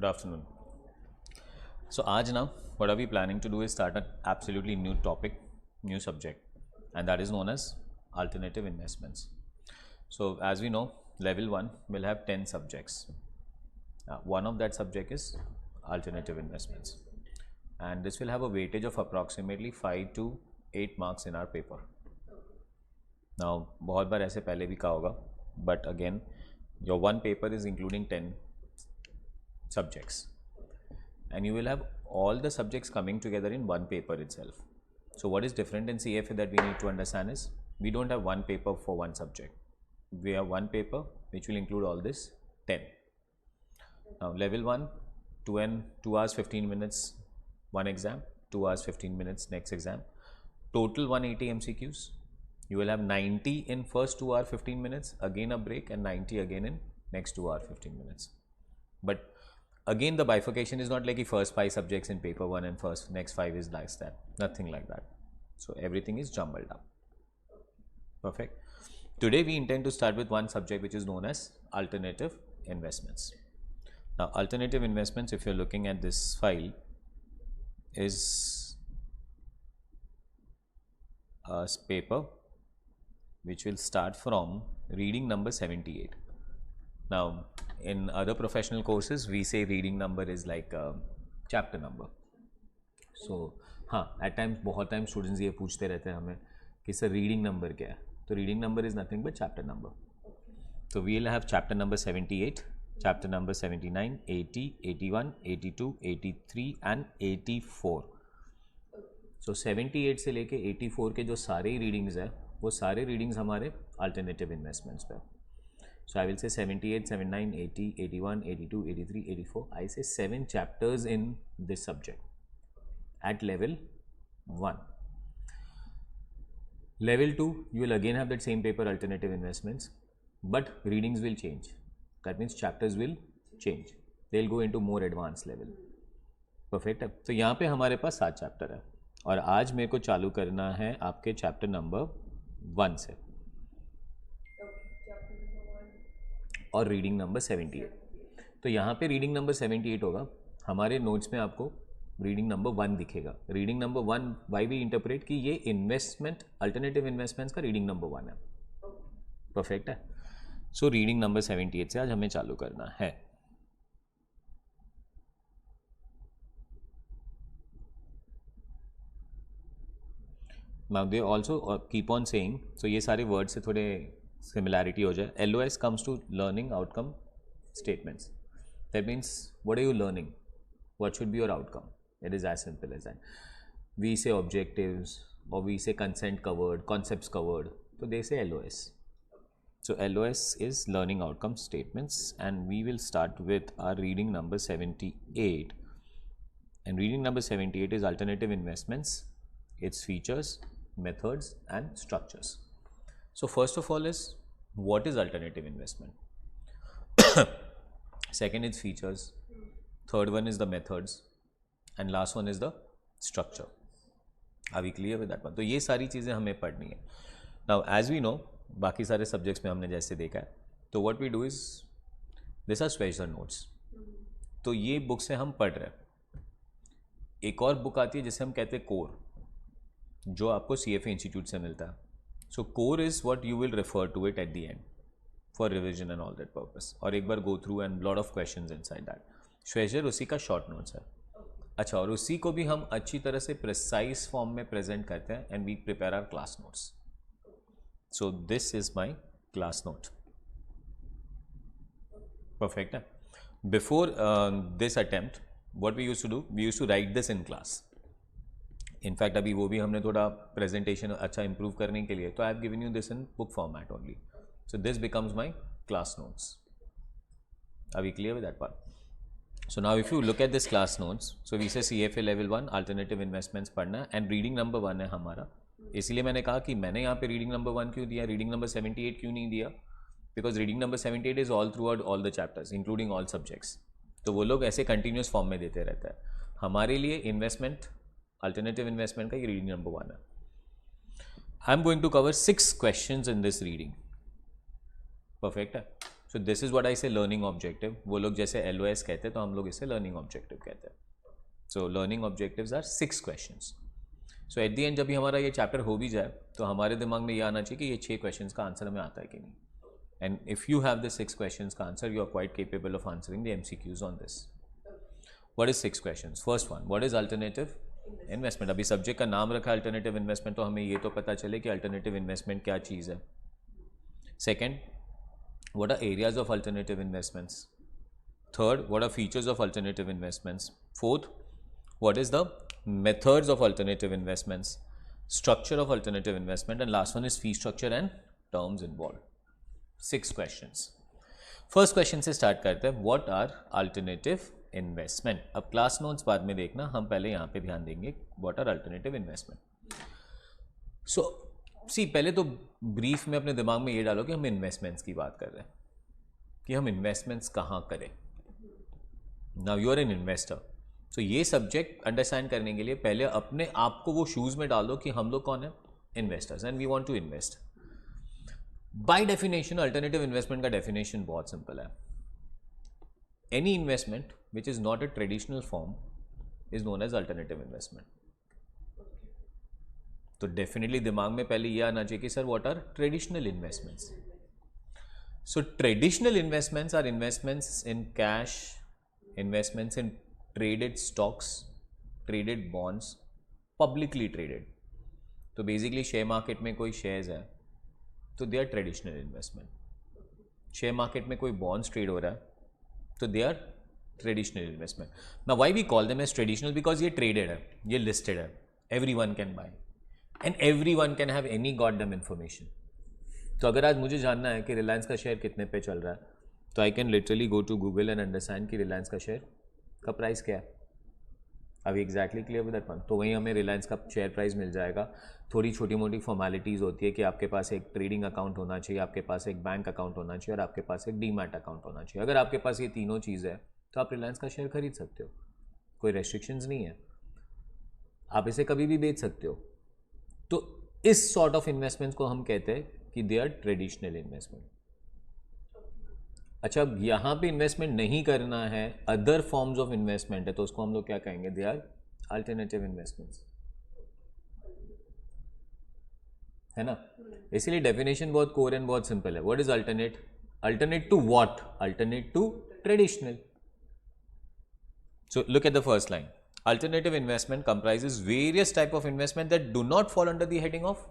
Good afternoon. So, आज now, what are we planning to do is start an absolutely new topic, new subject, and that is known as alternative investments. So, as we know, level 1 will have 10 subjects. One of that subject is alternative investments, and this will have a weightage of approximately 5 to 8 marks in our paper. Now, बहुत बार ऐसे पहले भी कहा होगा, but again, your one paper is including 10 subjects, and you will have all the subjects coming together in one paper itself. So what is different in CFA that we need to understand is we don't have one paper for one subject. We have one paper which will include all this 10. Now level 1, 2 hours 15 minutes one exam, 2 hours 15 minutes next exam, total 180 MCQs. You will have 90 in first 2 hour 15 minutes, again a break, and 90 again in next 2 hour 15 minutes. But again, the bifurcation is not like the first 5 subjects in paper 1 and first next 5 is like that. Nothing like that. So everything is jumbled up. Perfect. Today we intend to start with one subject which is known as alternative investments. Now alternative investments, if you're looking at this file, is a paper which will start from reading number 78. Now in other professional courses we say reading number is like a chapter number. So हाँ, at times बहुत time students ये पूछते रहते हैं हमें कि sir reading number क्या है. तो reading number is nothing but chapter number. तो we will have chapter number 78, chapter number 79, 80, 81, 82, 83 and 84. So 78 से लेके 84 के जो सारे रीडिंग्स है वो सारे रीडिंग्स हमारे अल्टरनेटिव इन्वेस्टमेंट्स पे. So I will say 78, 79, 80, 81, 82, 83, 84. I say 7 chapters in this subject at level 1. Level 2, you will again have that same paper, alternative investments, but readings will change. That means chapters will change. They'll go into more advanced level. Perfect है. तो यहाँ पे हमारे पास 7 chapter है और आज मेरे को चालू करना है आपके चैप्टर नंबर 1 से और रीडिंग नंबर 78. तो यहाँ पे रीडिंग नंबर 78 होगा. हमारे नोट्स में आपको रीडिंग नंबर 1 दिखेगा. Reading number 1 why we interpret कि ये इन्वेस्टमेंट अल्टरनेटिव इन्वेस्टमेंट्स का रीडिंग नंबर 1 है. परफेक्ट है. सो रीडिंग नंबर 78 से आज हमें चालू करना है. Now they also keep on saying, so ये सारे वर्ड से थोड़े सिमिलैरिटी हो जाए. LOS comes to learning outcome statements. That means what are you learning? What should be your outcome? It is as simple as that. We say objectives or we say consent covered, concepts covered. So they say LOS. So LOS is learning outcome statements, and we will start with our reading number 78. And reading number 78 is alternative investments, its features, methods and structures. So first of all is what is alternative investment. Second is features. Third one is the methods, and last one is the structure. Are we clear with that one? तो ये सारी चीज़ें हमें पढ़नी है. Now as we know, बाकी सारे subjects में हमने जैसे देखा है, तो what we do is this are special notes. तो ये बुक से हम पढ़ रहे हैं. एक और बुक आती है जिसे हम कहते हैं कोर, जो आपको CFA इंस्टीट्यूट से मिलता है. So core is what you will refer to it at the end for revision and all that purpose. और एक बार go through and lot of questions inside that. Treasure उसी का short notes है. अच्छा, और उसी को भी हम अच्छी तरह से precise form में present करते हैं and we prepare our class notes. So this is my class note. Perfect है. Before this attempt, what we used to do, we used to write this in class. In fact अभी वो भी हमने थोड़ा presentation अच्छा improve करने के लिए, तो I have given you this in book format only. So this becomes my class notes. Are we clear with that part? So now if you look at this class notes, so we say CFA level 1 alternative investments पढ़ना and reading number 1 है हमारा. इसलिए मैंने कहा कि मैंने यहाँ पे रीडिंग नंबर 1 क्यों दिया, रीडिंग नंबर 78 क्यों नहीं दिया, because reading number 78 is all through out all the chapters including all subjects. तो वो लोग ऐसे कंटिन्यूस फॉर्म में देते रहता है. हमारे लिए इन्वेस्टमेंट अल्टरनेटिव इन्वेस्टमेंट का ये रीडिंग नंबर 1 है. I am going to cover 6 questions in this reading. Perfect है. So this is what I say learning objective. वो लोग जैसे LOS कहते हैं तो हम लोग इसे लर्निंग ऑब्जेक्टिव कहते हैं. So learning objectives are 6 questions. So at the end जब भी हमारा ये चैप्टर हो भी जाए तो हमारे दिमाग में ये आना चाहिए कि ये 6 क्वेश्चंस का आंसर हमें आता है कि नहीं. And if you have the 6 questions का answer you are quite capable of answering the MCQs on this. What is 6 questions? First one, what is alternative investment. अभी सब्जेक्ट का नाम रखा है अल्टरनेटिव इन्वेस्टमेंट, तो हमें ये तो पता चले कि अल्टरनेटिव इन्वेस्टमेंट क्या चीज़ है. Second, what are areas of alternative investments? Third, what are features of alternative investments? Fourth, what is the methods of alternative investments, structure of alternative investment, and last one is fee structure and terms involved. 6 questions. First question से start करते हैं. What are alternative investment? अब class notes बाद में देखना, हम पहले यहाँ पे ध्यान देंगे what are alternative investment. So सी पहले तो ब्रीफ में अपने दिमाग में ये डालो कि हम इन्वेस्टमेंट्स की बात कर रहे हैं, कि हम इन्वेस्टमेंट्स कहाँ करें. Now you are an investor, so ये सब्जेक्ट अंडरस्टैंड करने के लिए पहले अपने आप को वो शूज़ में डालो कि हम लोग कौन है, investors, and we want to invest. By definition alternative investment का डेफिनेशन बहुत सिंपल है. Any investment which is not a traditional form is known as alternative investment. तो डेफिनेटली दिमाग में पहले ये आना चाहिए कि sir what are traditional investments. So traditional investments are investments in cash, investments in traded stocks, traded bonds, publicly traded. तो basically share market में कोई शेयर्स है तो they are traditional investment. Share market में कोई बॉन्ड्स ट्रेड हो रहा है तो they are traditional investment. Now why we call them as traditional? Because ये ट्रेडेड है, ये लिस्टेड है, everyone can buy and everyone can have any goddamn information. तो अगर आज मुझे जानना है कि रिलायंस का शेयर कितने पे चल रहा है तो I can literally go to Google and understand कि रिलायंस का शेयर का प्राइस क्या है. अभी exactly clear with that one. तो वहीं हमें रिलायंस का शेयर प्राइस मिल जाएगा. थोड़ी छोटी मोटी फॉर्मेलिटीज़ होती है कि आपके पास एक ट्रेडिंग अकाउंट होना चाहिए, आपके पास एक बैंक अकाउंट होना चाहिए और आपके पास एक डीमैट अकाउंट होना चाहिए. अगर आपके पास ये तीनों चीज़ है तो आप रिलायंस का शेयर खरीद सकते हो, कोई रेस्ट्रिक्शंस नहीं है, आप इसे कभी भी बेच सकते हो. तो इस सॉर्ट ऑफ इन्वेस्टमेंट्स को हम कहते हैं कि दे आर ट्रेडिशनल इन्वेस्टमेंट. अच्छा, अब यहाँ पे इन्वेस्टमेंट नहीं करना है, अदर फॉर्म्स ऑफ इन्वेस्टमेंट है, तो उसको हम लोग क्या कहेंगे? दे आर अल्टरनेटिव इन्वेस्टमेंट्स, है ना. इसीलिए डेफिनेशन बहुत कोर एंड बहुत सिंपल है. What is alternate? Alternate to what? Alternate to traditional. So look at the first line. Alternative investment comprises various type of investment that do not fall under the heading of.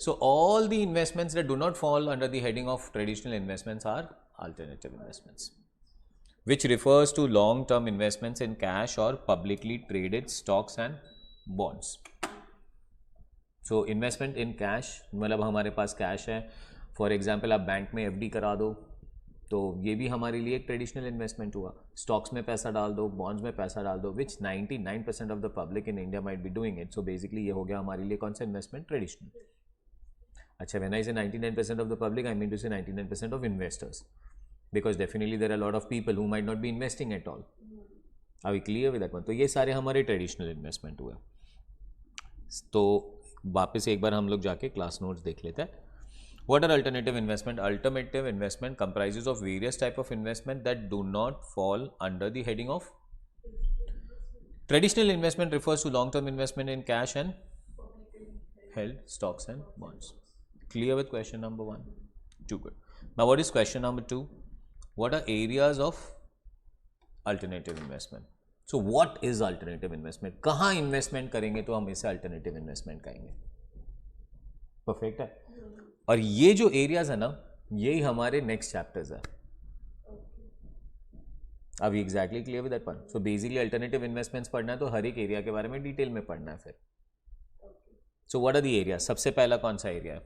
So all the investments that do not fall under the heading of traditional investments are alternative investments, which refers to long-term investments in cash or publicly traded stocks and bonds. So investment in cash मतलब हमारे पास cash है. For example आप bank में FD करा दो तो ये भी हमारे लिए एक ट्रेडिशनल इन्वेस्टमेंट हुआ. स्टॉक्स में पैसा डाल दो, बॉन्ड्स में पैसा डाल दो, which 99% of the public in India might be doing it. So basically ये हो गया हमारे लिए कौन सा इन्वेस्टमेंट? ट्रेडिशनल. अच्छा, when I say 99% of the public I mean to say 99% of investors, because definitely there are lot of people who might not be investing at all. Are we clear with that one? तो ये सारे हमारे traditional investment हुए. तो वापस एक बार हम लोग जाके क्लास नोट्स देख लेते हैं. What are alternative investment? Alternative investment comprises of various type of investment that do not fall under the heading of. Traditional investment refers to long-term investment in cash and held stocks and bonds. Clear with question number 1? Too good. Now what is question number 2? What are areas of alternative investment? So what is alternative investment? कहाँ investment करेंगे तो हम इसे alternative investment कहेंगे. Perfect है. और ये जो एरियाज है ना, यही हमारे नेक्स्ट चैप्टर्स है. अभी exactly clear with that one. So basically alternative investments पढ़ना है तो हर एक एरिया के बारे में डिटेल में पढ़ना है फिर. So what are the area? सबसे पहला कौन सा एरिया है?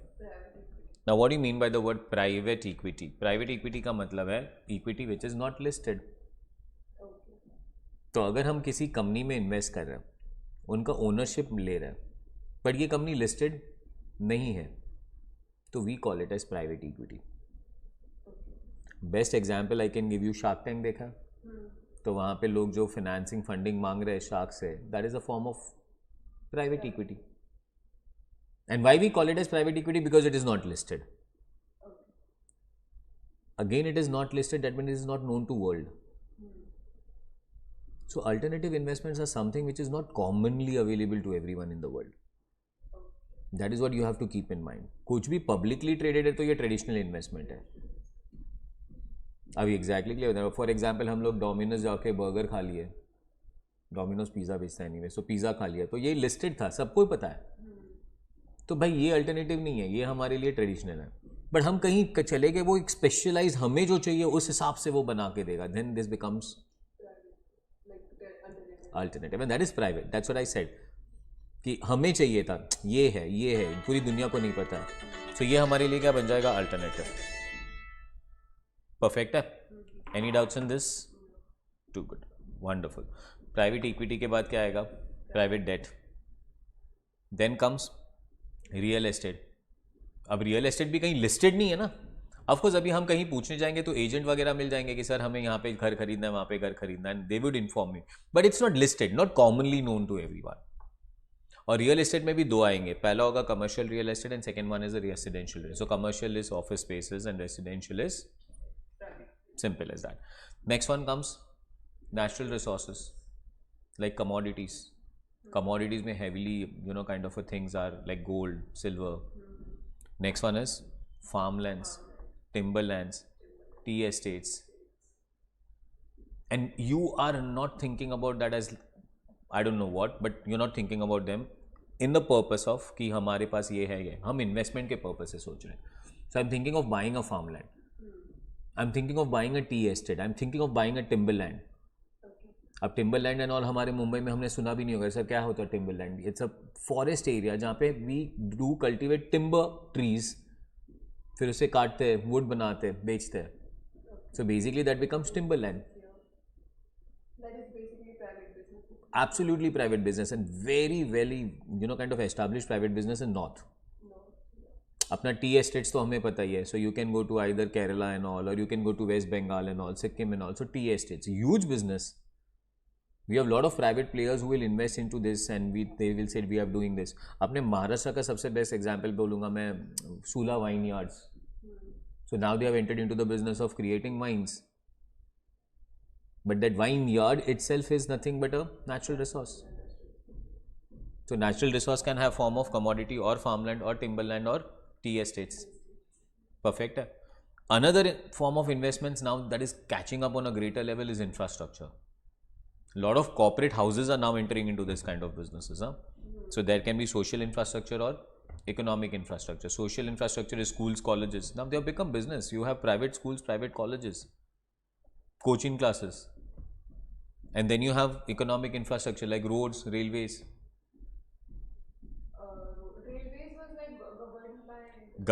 Now what do you mean by the word private equity? Private equity का मतलब है equity which is not listed. तो अगर हम किसी कंपनी में इन्वेस्ट कर रहे हैं, उनका ओनरशिप ले रहे हैं, बट ये कंपनी लिस्टेड नहीं है, तो we call it as private equity. Best example I can give you, shark tank देखा? तो वहाँ पे लोग जो फाइनेंसिंग फंडिंग मांग रहे हैं शार्क से, that is a form of private equity. And why we call it as private equity? Because it is not listed. again it is not listed, that means it is not known to world. So alternative investments are something which is not commonly available to everyone in the world. That is what you have to keep in mind. कुछ भी publicly traded है तो ये traditional investment है. अभी exactly clear होता है. For example हम लोग डोमिनोज जाके बर्गर खा लिए, डोमिनोज पिज़्ज़ा बेचता है anyway, so पिज़्ज़ा खा लिया तो ये listed था, सबको पता है. तो भाई ये अल्टरनेटिव नहीं है, ये हमारे लिए ट्रेडिशनल है. बट हम कहीं चले गए, वो एक स्पेशलाइज हमें जो चाहिए उस हिसाब से वो बना के देगा, then this becomes alternative and that is private. That's what I said कि हमें चाहिए था, ये है, पूरी दुनिया को नहीं पता है. सो ये हमारे लिए क्या बन जाएगा, अल्टरनेटिव. परफेक्ट है. Any doubts in this? Too good, wonderful. Private equity के बाद क्या आएगा, private debt. Then comes real estate. अब रियल एस्टेट भी कहीं लिस्टेड नहीं है ना. ऑफकोर्स अभी हम कहीं पूछने जाएंगे तो एजेंट वगैरह मिल जाएंगे कि सर हमें यहाँ पे घर खरीदना है, वहाँ पे घर खरीदना है, they would inform me, but it's not listed, not commonly known to everyone. और रियल एस्टेट में भी दो आएंगे, पहला होगा commercial real estate and second one is residential. So commercial is office spaces and residential is simple as that. Next one comes natural resources like commodities. Commodities में heavily, kind of things are like gold, silver. Next one is farmlands, timberlands, tea estates. And you are not thinking about that as, I don't know what, but you're not thinking about them in the purpose of कि हमारे पास ये है, ये हम investment के purpose से सोच रहे हैं. So I'm thinking of buying a farmland. I'm thinking of buying a tea estate. I'm thinking of buying a timberland. अब टिम्बरलैंड एंड ऑल हमारे मुंबई में हमने सुना भी नहीं होगा सर क्या होता है timberland. It's a forest area जहाँ पे we do cultivate timber trees, फिर उसे काटते हैं, वुड बनाते हैं, बेचते हैं. So basically that becomes timberland. Absolutely private business and very kind of established private business in north. अपना टी एस्टेट्स तो हमें पता ही है. So you can go to either Kerala and all, और you can go to West Bengal and all, Sikkim and all. So T estates huge business. We have a lot of private players who will invest into this and they will say we are doing this. अपने महाराष्ट्र का सबसे best example बोलूँगा मैं, Sula vineyards. So now they have entered into the business of creating wines. But that wine yard itself is nothing but a natural resource. So natural resource can have form of commodity or farmland or timberland or tea estates. Perfect. Another form of investments now that is catching up on a greater level is infrastructure. Lot of corporate houses are now entering into this kind of businesses. So there can be social infrastructure or economic infrastructure. Social infrastructure is schools, colleges. Now they have become business. You have private schools, private colleges, coaching classes. And then you have economic infrastructure like roads, railways. Railways was like governed by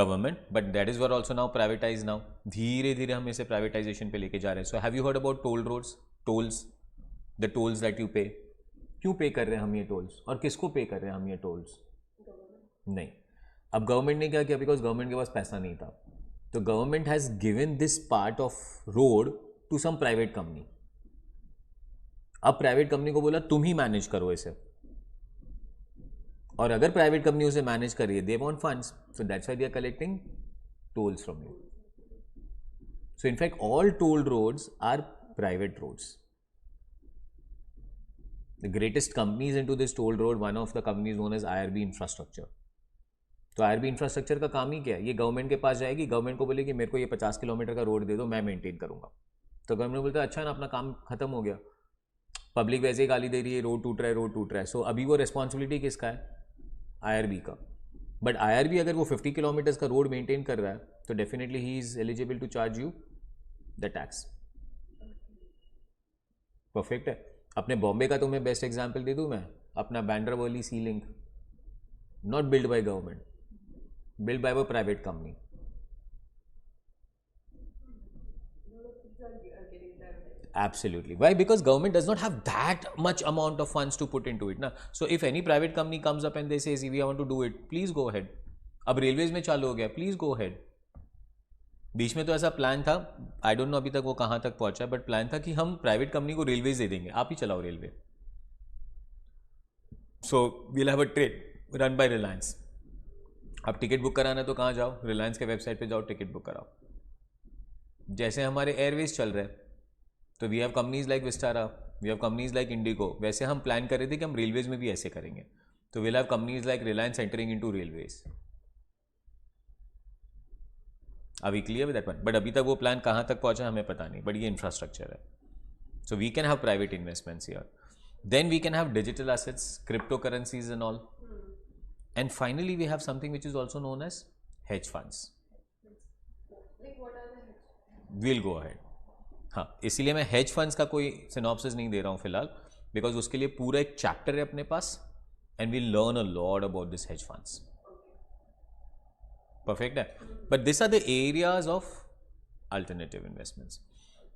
Government, but that is what also now privatized now. धीरे धीरे हम इसे privatization पे लेके जा रहे हैं. So have you heard about toll roads, tolls? The tolls that you pay. क्यों पे कर रहे हैं हम ये टोल्स, और किसको पे कर रहे हैं हम ये टोल्स? नहीं. अब गवर्नमेंट ने क्या किया, बिकॉज गवर्नमेंट के पास पैसा नहीं था, तो government has given this part of road to some private company. अब प्राइवेट कंपनी को बोला तुम ही मैनेज करो इसे, और अगर प्राइवेट कंपनी उसे मैनेज कर रही है, they want funds, so that's why they are collecting tolls from you. So in fact all toll roads are private roads. The greatest companies into this toll road, one of the companies known as IRB Infrastructure. तो IRB Infrastructure का काम ही क्या है, ये government के पास जाएगी, government को बोलेगी मेरे को ये 50 किलोमीटर का रोड दे दो, मैं मेंटेन करूँगा. तो गवर्नमेंट बोलता है अच्छा ना, अपना काम खत्म हो गया. पब्लिक वैसे ही गाली दे रही है, रोड टूट रहा है. सो अभी वो रिस्पॉन्सिबिलिटी किसका है, IRB का. बट IRB अगर वो 50 किलोमीटर्स का रोड मेंटेन कर रहा है तो definitely he is eligible to charge you the tax. Perfect है. अपने बॉम्बे का तुम्हें बेस्ट एग्जांपल दे दूं मैं, अपना Bandra Worli sea link, not build by government, build by वो private company. Absolutely. Why? Because government does not have that much amount of funds to put into it, na. So if any private company comes up and they say we want to do it, please go ahead. अब railways में चालू हो गया, please go ahead. बीच में तो ऐसा plan था, I don't know अभी तक वो कहाँ तक पहुंचा, बट प्लान था कि हम प्राइवेट कंपनी को रेलवेज दे देंगे, आप ही चलाओ railway. So we'll have a train run by Reliance. आप टिकट बुक कराना है तो कहाँ जाओ, रिलायंस के वेबसाइट पे जाओ, टिकट बुक कराओ. जैसे हमारे एयरवेज चल रहे हैं, तो we have companies like Vistara, we have companies like IndiGo, वैसे हम प्लान कर रहे थे कि हम रेलवेज में भी ऐसे करेंगे, तो we'll have companies like Reliance entering into railways. अभी clear with that one, but अभी तक वो प्लान कहाँ तक पहुंचा हमें पता नहीं, बट ये इंफ्रास्ट्रक्चर है। So we can have private investments here, then we can have digital assets, crypto currencies and all, and finally we have something which is also known as hedge funds. Like what are the hedge? Will go ahead. हाँ, इसीलिए मैं hedge funds का कोई synopsis नहीं दे रहा हूँ फिलहाल, because उसके लिए पूरा एक चैप्टर है अपने पास, and we learn a lot about this hedge funds. Perfect है, but this are the areas of alternative investments.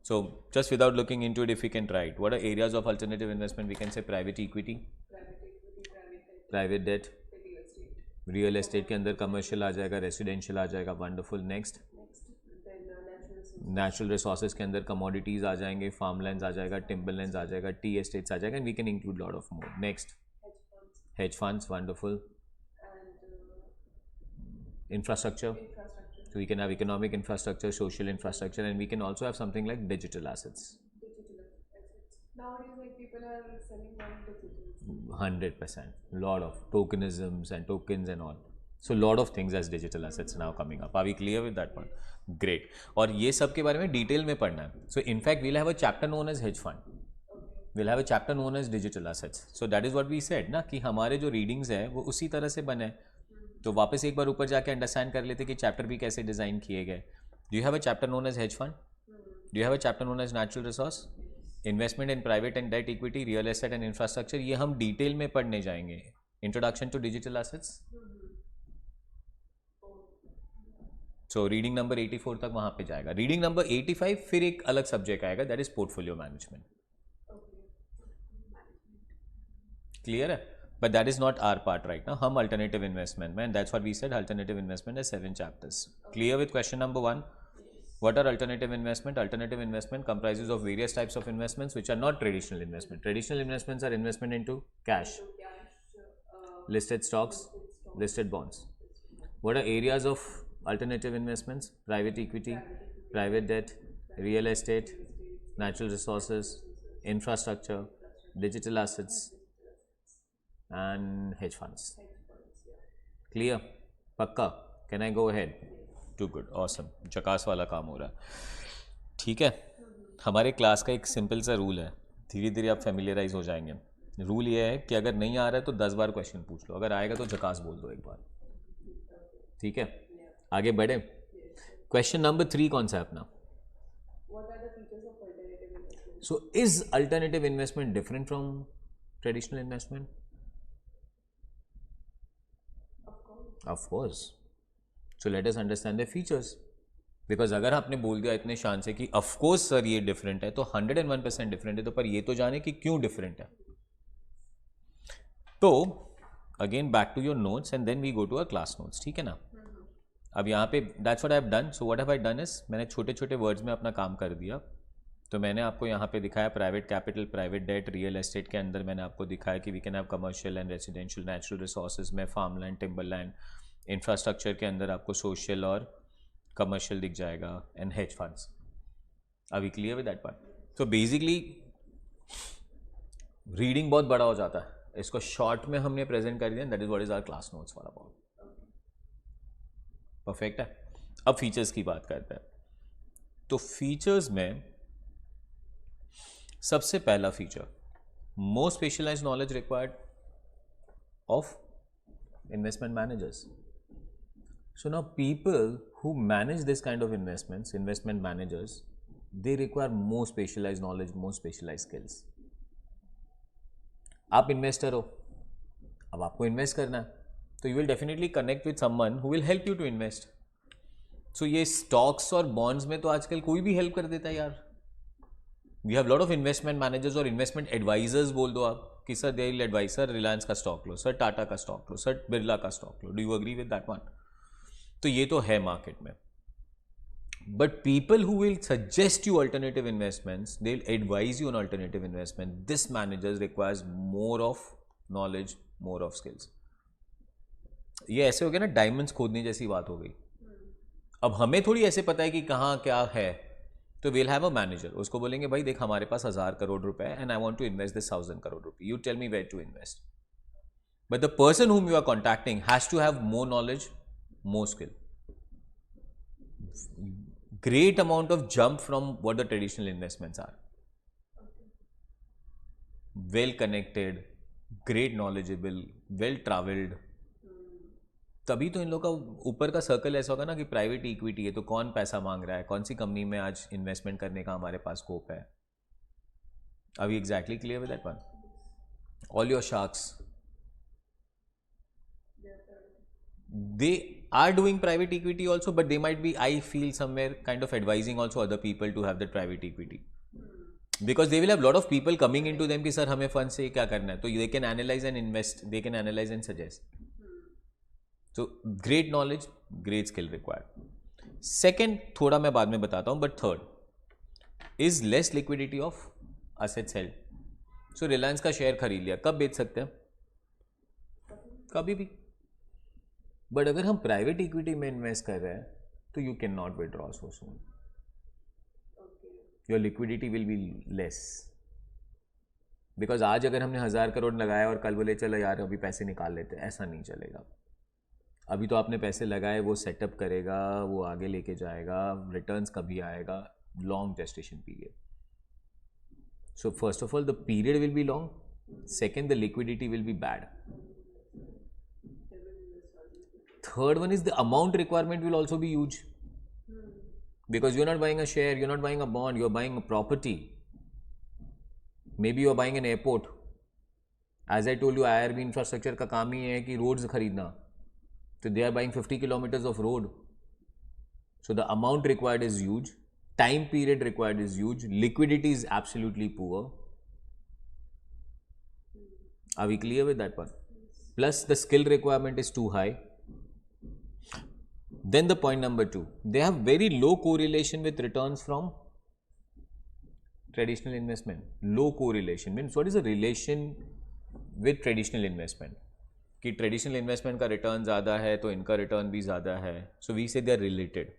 So just without looking into it, if we can try it, what are areas of alternative investment? We can say private equity, private debt, real estate के अंदर commercial आ जाएगा, residential आ जाएगा, wonderful. Next, natural resources के अंदर commodities आ जाएंगे, farmlands आ जाएगा, timberlands आ जाएगा, tea estates आ जाएगा, and we can include lot of more. Next, hedge funds, wonderful. Infrastructure. So we can have economic infrastructure, social infrastructure, and we can also have something like digital assets. Nowadays, like people are selling on digital. 100%. Lot of tokenisms and tokens and all. So lot of things as digital assets now coming up. Are we clear with that one? Great. और ये सब के बारे में detail में पढ़ना है. So in fact, we'll have a chapter known as hedge fund. We'll have a chapter known as digital assets. So that is what we said ना कि हमारे जो रीडिंग्स हैं वो उसी तरह से बने. तो वापस एक बार ऊपर जाके अंडरस्टैंड कर लेते कि चैप्टर भी कैसे डिज़ाइन किए गए. Do you have a chapter known as hedge fund? Do you have a chapter known as natural resource, investment in private and debt equity, real estate and infrastructure? ये हम detail में पढ़ने जाएंगे. Introduction to digital assets. So reading number 84 तक वहाँ पे जाएगा. Reading number 85 फिर एक अलग सब्जेक्ट आएगा, that is portfolio management. Clear है? But that is not our part right now. हम alternative investment में, and that's what we said, alternative investment has 7 chapters. Clear with question number 1? What are alternative investment? Alternative investment comprises of various types of investments which are not traditional investment. Traditional investments are investment into cash, listed stocks, listed bonds. What are areas of alternative investments? Private equity, private debt, real estate, natural resources, infrastructure, digital assets, and hedge funds. Clear? पक्का? Can I go ahead? Too good, awesome. चकास वाला काम हो रहा है. ठीक है, हमारे class का एक सिंपल सा रूल है, धीरे धीरे आप फेमिलियराइज हो जाएंगे. रूल ये है कि अगर नहीं आ रहा है तो 10 बार क्वेश्चन पूछ लो, अगर आएगा तो चकास बोल दो एक बार. ठीक है, आगे बढ़े. क्वेश्चन नंबर 3 कौन सा है अपना? What are the features of alternative investment? So is alternative investment different from traditional investment? Of course. So let us understand the features. Because अगर आपने बोल दिया इतने शान से कि of course सर ये डिफरेंट है, तो 101% डिफरेंट है, तो पर ये तो जाने कि क्यों डिफरेंट है. तो again back to your notes and then we go to our class notes. ठीक है ना? अब यहाँ पे that's what I have done. So what have I done is, मैंने छोटे छोटे वर्ड्स में अपना काम कर दिया. तो मैंने आपको यहाँ पे दिखाया private capital, private debt, real estate के अंदर मैंने आपको दिखाया कि वी कैन हैव commercial and residential, natural resources में फार्मलैंड, टिम्बरलैंड, इंफ्रास्ट्रक्चर के अंदर आपको सोशल और कमर्शियल दिख जाएगा, एंड हेज फंड्स. अभी clear with that part? So basically reading बहुत बड़ा हो जाता है, इसको शॉर्ट में हमने प्रेजेंट कर दिया. That is what is our class notes for about. Perfect है. अब फीचर्स की बात करते हैं. तो फीचर्स में सबसे पहला feature, more specialized knowledge required of investment managers. So now people who manage this kind of investments, investment managers, they require more specialized knowledge, more specialized skills. आप इन्वेस्टर हो, अब आपको इन्वेस्ट करना है, तो you will definitely connect with someone who will help you to invest. So ये stocks और bonds में तो आजकल कोई भी हेल्प कर देता है यार. We have lot of investment managers और इन्वेस्टमेंट एडवाइजर्स बोल दो आप कि sir they will advise, sir Reliance का स्टॉक लो, सर टाटा का स्टॉक लो, सर बिरला का स्टॉक लो. Do you agree with that one? तो ये तो है मार्केट में. But people who will suggest you alternative investments, they will advise you on alternative investment. This managers requires more of knowledge, more of skills. ये ऐसे हो गया ना, डायमंड्स खोदने जैसी बात हो गई. अब हमें थोड़ी ऐसे पता है कि कहाँ क्या है, तो we'll have a manager, उसको बोलेंगे भाई देख हमारे पास 1000 करोड़ रुपए है and I want to invest this 1000 crore rupee. You tell me where to invest. But the person whom you are contacting has to have more knowledge, more skill. Great amount of jump from what the traditional investments are. Well connected, great knowledgeable, well traveled. तभी तो इन लोग का ऊपर का circle ऐसा होगा ना कि प्राइवेट इक्विटी है तो कौन पैसा मांग रहा है, कौन सी कंपनी में आज इन्वेस्टमेंट करने का हमारे पास स्कोप है. Are we exactly clear with that one? All your sharks, they are doing private equity also, but they might be, I feel somewhere, kind of advising also other people to have that private equity. Because they will have lot of people coming into them कि sir हमें fund से क्या करना है, तो they can analyze and invest, they can analyze and suggest. So great knowledge, great skill required. Second, थोड़ा मैं बाद में बताता हूँ, but third is less liquidity of assets held. So Reliance का शेयर खरीद लिया, कब बेच सकते हैं? कभी भी. बट अगर हम प्राइवेट इक्विटी में इन्वेस्ट कर रहे हैं तो you can not withdraw so soon. Your liquidity will be less. Because आज अगर हमने 1000 करोड़ लगाया और कल बोले चलो यार अभी पैसे निकाल लेते हैं, ऐसा नहीं चलेगा. अभी तो आपने पैसे लगाए, वो सेटअप करेगा, वो आगे लेके जाएगा, रिटर्न्स कभी आएगा, long gestation period. So first of all the period will be long. Second, the liquidity will be bad. Third one is the amount requirement will also be huge. Because you're not buying a share, you're not buying a bond, you're buying a property. Maybe you're buying an airport. As I told you, IRB infrastructure का काम ही है कि roads खरीदना. So they are buying 50 kilometers of road. So the amount required is huge. Time period required is huge. Liquidity is absolutely poor. Are we clear with that one? Plus the skill requirement is too high. Then the point number 2, they have very low correlation with returns from traditional investment. Low correlation means what is the relation with traditional investment? कि traditional investment का return ज़्यादा है तो इनका return भी ज़्यादा है. So we say they are related.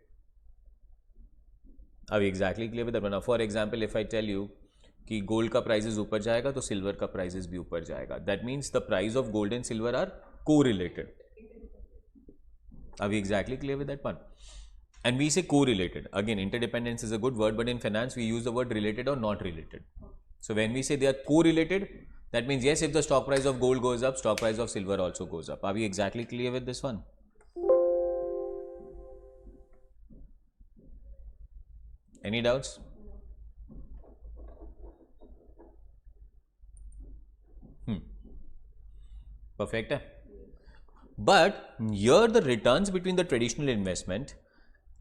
Are we exactly clear with that? Now for example, if I tell you कि gold का prices ऊपर जाएगा तो silver का prices भी ऊपर जाएगा. That means the price of gold and silver are correlated. Are we exactly clear with that one? And we say correlated. Again, interdependence is a good word, but in finance we use the word related or not related. So when we say they are correlated, that means yes, if the stock price of gold goes up, stock price of silver also goes up. Are we exactly clear with this one? Any doubts? Perfect. But here the returns between the traditional investment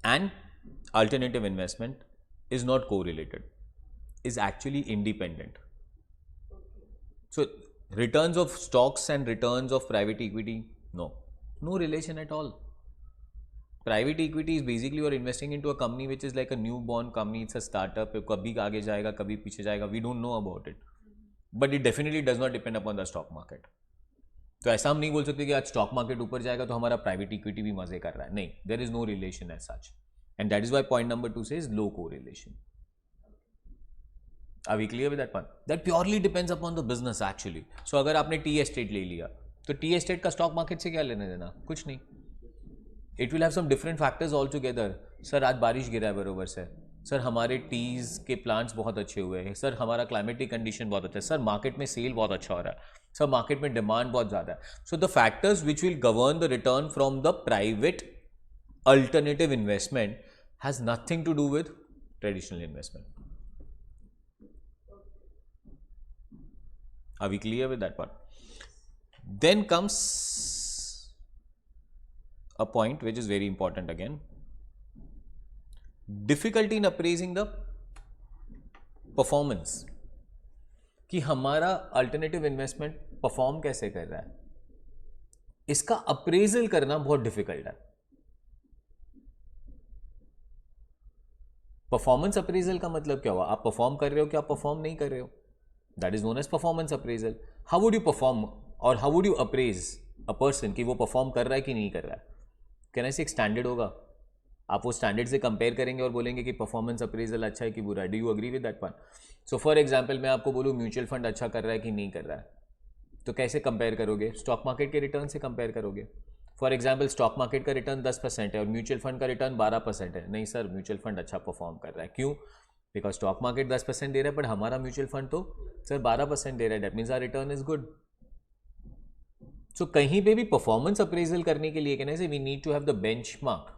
and alternative investment is not correlated, is actually independent. So returns of stocks and returns of private equity, no relation at all. Private equity is basically you are investing into a company which is like a newborn company, it's a startup, kabhi aage jayega, kabhi piche jayega, we don't know about it. But it definitely does not depend upon the stock market. तो ऐसा हम नहीं बोल सकते कि आज stock market ऊपर जाएगा तो हमारा प्राइवेट इक्विटी भी मजे कर रहा है. नहीं, there is no relation as such, and that is why point number 2 says low correlation. Are we clear with that one? That purely depends upon the business actually. So अगर आपने tea estate ले लिया तो tea estate का stock market से क्या लेने देना? कुछ नहीं. It will have some different factors all together. Sir आज बारिश गिरा है बरोबर से, सर हमारे टीज़ के प्लांट्स बहुत अच्छे हुए हैं, सर हमारा क्लाइमेटिक कंडीशन बहुत अच्छा है, सर मार्केट में सेल बहुत अच्छा हो रहा है, सर मार्केट में डिमांड बहुत ज़्यादा है. So the factors which will govern the return from the private alternative investment has nothing to do with traditional investment. Are we clear with that part? Then comes a point which is very important again. Difficulty in appraising the performance, कि हमारा alternative investment perform कैसे कर रहा है, इसका appraisal करना बहुत difficult है. परफॉर्मेंस अप्रेजल का मतलब क्या हुआ? आप परफॉर्म कर रहे हो कि आप परफॉर्म नहीं कर रहे हो. That is known as performance appraisal. How would you perform और how would you appraise a person कि वो परफॉर्म कर रहा है कि नहीं कर रहा है? कैन आई से एक स्टैंडर्ड होगा? आप वो स्टैंडर्ड से कंपेयर करेंगे और बोलेंगे कि परफॉर्मेंस अप्रेजल अच्छा है कि बुरा है. Do you agree with that one? So for example मैं आपको बोलूँ म्यूचुअल फंड अच्छा कर रहा है कि नहीं कर रहा है, तो कैसे कंपेयर करोगे? स्टॉक मार्केट के रिटर्न से कंपेयर करोगे. फॉर एग्जाम्पल स्टॉक मार्केट का रिटर्न 10% है और म्यूचुअल फंड का रिटर्न 12% है. नहीं सर, म्यूचुअल फंड अच्छा परफॉर्म कर रहा है. क्यों? बिकॉज स्टॉक मार्केट 10% दे रहा है, बट हमारा म्यूचुअल फंड तो सर 12% दे रहा है. That means our return is good. So कहीं पे भी परफॉर्मेंस अप्रेजल करने के लिए कहने से we need to have the benchmark.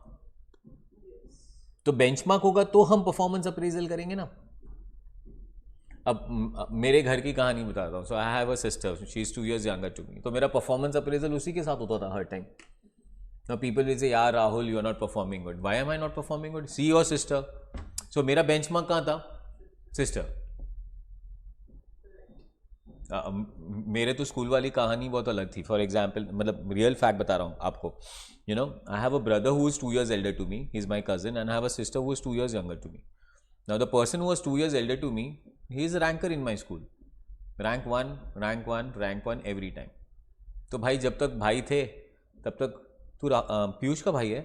तो बेंचमार्क होगा तो हम परफॉर्मेंस अप्रेजल करेंगे ना. अब मेरे घर की कहानी बताता हूँ. So I have a sister, she is 2 years younger to me. तो मेरा परफॉर्मेंस अप्रेजल उसी के साथ होता था हर time. Now people will say यार Rahul you are not performing good. Why am I not performing good? See your sister. So मेरा बेंचमार्क कहाँ था? सिस्टर. मेरे तो स्कूल वाली कहानी बहुत अलग थी. फॉर एग्जाम्पल मतलब रियल फैक्ट बता रहा हूँ आपको. You know I have a brother who is 2 years elder to me. He is my cousin and I have a sister who is 2 years younger to me. Now the person who was 2 years elder to me, he is a ranker in my school. Rank 1, rank 1, rank 1 every time. तो भाई जब तक भाई थे तब तक तू पीयूष का भाई है,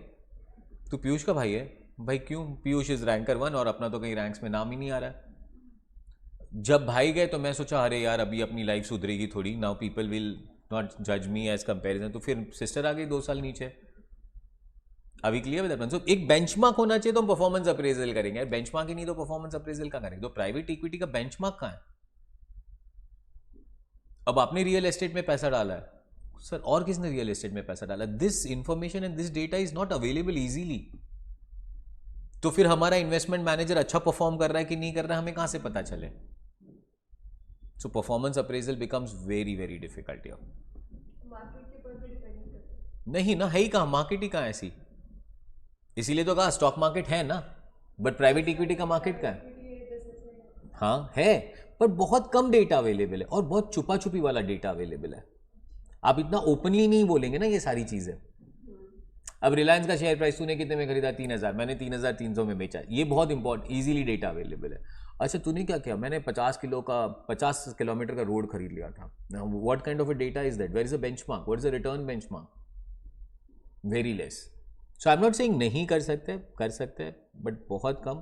तू पीयूष का भाई है भाई. क्यों? पीयूष इज रैंकर 1 और अपना तो कहीं रैंक्स में नाम ही नहीं आ रहा है. जब भाई गए तो मैं सोचा अरे यार अभी अपनी लाइफ सुधरेगी थोड़ी. नाउ पीपल विल नॉट जज मी एज कंपेरिजन. तो फिर सिस्टर आ गई 2 साल नीचे. अभी क्लियर विद दैट? सो एक बेंचमार्क होना चाहिए तो हम परफॉर्मेंस अप्रेजल करेंगे. बेंचमार्क ही नहीं तो परफॉर्मेंस अप्रेजल कहाँ करेंगे? तो प्राइवेट इक्विटी का बेंचमार्क कहाँ है? अब आपने रियल एस्टेट में पैसा डाला है सर, और किसने रियल एस्टेट में पैसा डाला? This information and this data is not available easily. तो फिर हमारा इन्वेस्टमेंट मैनेजर अच्छा परफॉर्म कर रहा है कि नहीं कर रहा है हमें कहां से पता चले? So performance appraisal becomes very very difficult. Market के ऊपर भी डिपेंड करता है. नहीं ना, है ही कहाँ, मार्केट ही कहाँ ऐसी. इसीलिए तो कहा स्टॉक मार्केट है ना, बट प्राइवेट इक्विटी का मार्केट कहाँ है? हाँ है, पर बहुत कम डेटा अवेलेबल है और बहुत छुपा छुपी वाला डेटा अवेलेबल है. आप इतना ओपनली नहीं बोलेंगे ना ये सारी चीजें. अब रिलायंस का शेयर प्राइस तूने कितने में खरीदा? 3000. मैंने 3300 में बेचा. ये बहुत इंपॉर्टेंट, इजीली डेटा अवेलेबल है. अच्छा तूने क्या किया? मैंने 50 किलोमीटर का रोड खरीद लिया था. What kind of a data is that? Where is a benchmark? What is a return benchmark? Very less. So I am not saying नहीं कर सकते, कर सकते हैं, बट बहुत कम.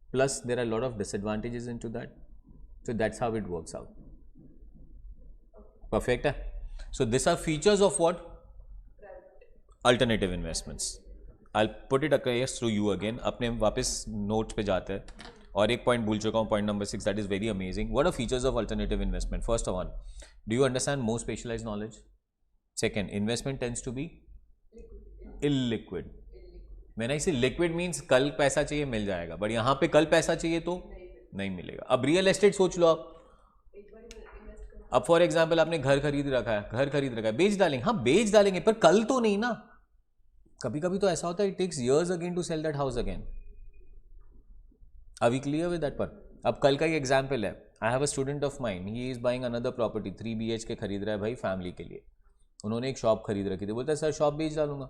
Plus there are lot of disadvantages into that. So that's how it works out. Perfect है. So this are features of what? Alternative investments. I put it across through you again. अपने वापस note पे जाते हैं. और एक point भूल चुका हूँ, point number 6, that is very amazing. What are features of alternative investment? First one, do you understand more specialized knowledge? Second, investment tends to be illiquid. मैंने इसे लिक्विड मीन्स कल पैसा चाहिए मिल जाएगा, बट यहां पे कल पैसा चाहिए तो नहीं मिलेगा. अब रियल एस्टेट सोच लो आप. अब फॉर एग्जाम्पल आपने घर खरीद रखा है, बेच डालेंगे. हाँ बेच डालेंगे, पर कल तो नहीं ना. कभी कभी तो ऐसा होता है it takes years again to sell that house again. अभी क्लियर विद दैट पार्ट? अब कल का ही एग्जाम्पल है. I have a student of mind, he is buying another property, 3 BHK खरीद रहा है भाई फैमिली के लिए. उन्होंने एक शॉप खरीद रखी थी. बोलता है सर शॉप बेच डालूंगा.